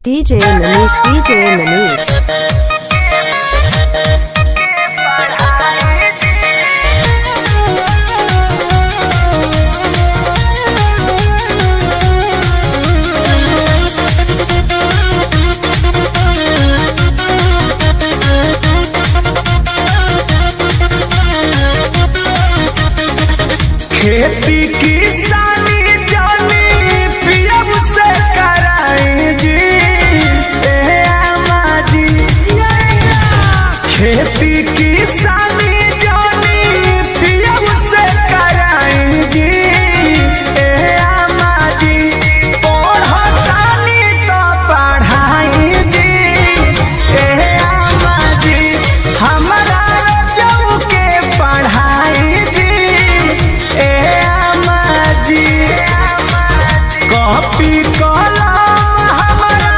DJ Manish खेती किसानी जानी पियब से कराई जी अम्मा जी। खेती किसानी जानी पियब से कराई जी अम्मा जी। पढ़तानी तो पढ़ाई जी अम्मा जी। हमारा रजऊ के पढ़ाई जी कॉपी कलम हमारा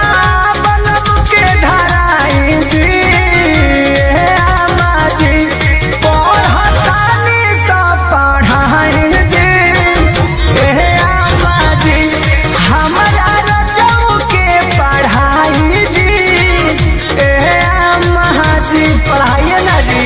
बलम के धराई जी अम्मा जी। पढ़तानी तो पढ़ाई जी अम्मा जी। हमारा रजऊ के पढ़ाई जी अम्मा जी। पढ़ाइए ना जी।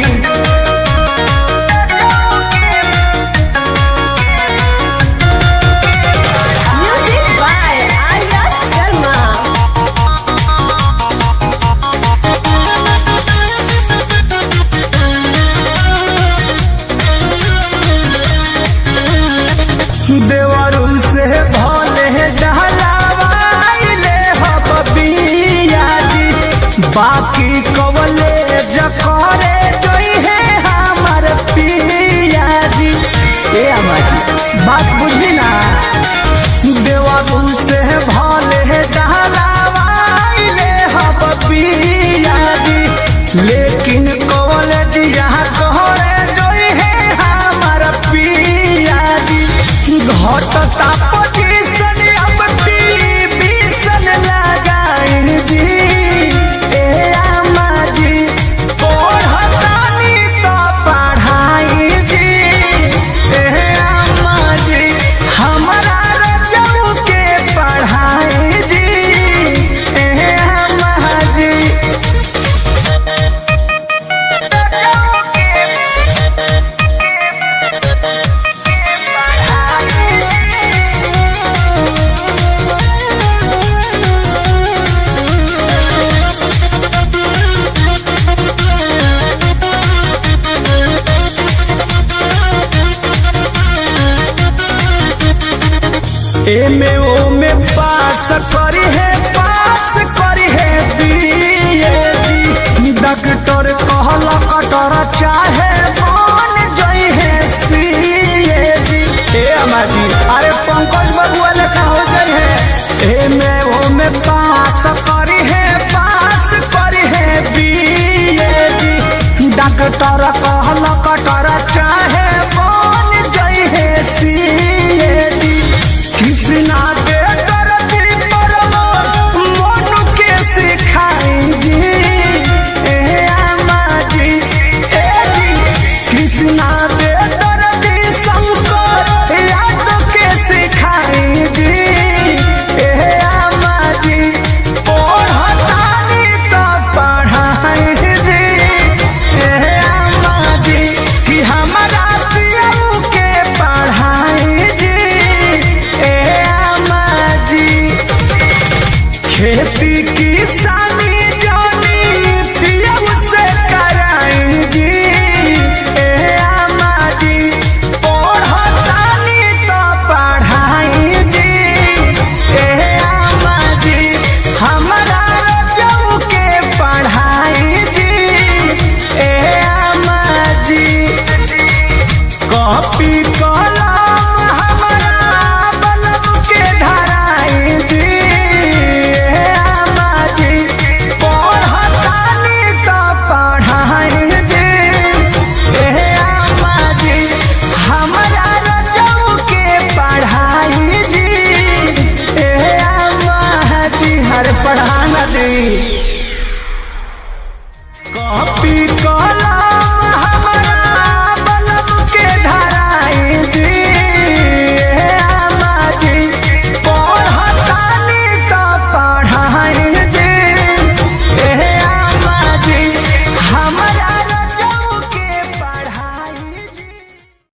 देवरू से भले डहलावाइले हब बिया जी। बाकी कवले जकरे जोई है हमार पिया जी। ए अम्मा जी बात बुझी ना। देवरू से भले डहलावाइले हब बिया जी। लेकिन कवले दिया कहरे जोई है हमार पिया जी। घटता पोजीशन अब टीवीशन लगाई जी अम्मा जी। पढ़तानी तो पढ़ाई जी अम्मा जी। हमारा रजऊ के पढ़ाई जी अम्मा जी। एमे ओमे पास करी है बीए जी। डॉक्टर कहल कटर चाहे बन जई है सीए जी। ए अम्मा जी अरे पंकज बबुआ लेखा हो गई है। एमे ओमे पास करी है बीए जी। डॉक्टर कहल कटर चाहे बन जई है सीए जी। कृष्णा के करती परमो मोनू के सिखाई जी अम्मा जी। कृष्णा के करती शंकर यादव के सिखाई जी अम्मा जी। पढ़तानी तो पढ़ाई जी अम्मा जी। कि हमारा पियऊ के पढ़ाई जी अम्मा जी। खेती किसानी जानी पियब से कराई जी अम्मा जी। पढ़तानी तो पढ़ाई जी अम्मा जी। हमारा रजऊ के पढ़ाई जी अम्मा जी। कॉपी कलम हमारा बलम के धराई जी अम्मा जी। पढ़तानी तो पढ़ाई जी अम्मा जी। हमारा रजऊ के पढ़ाई जी अम्मा जी। हर पढ़ाना जी।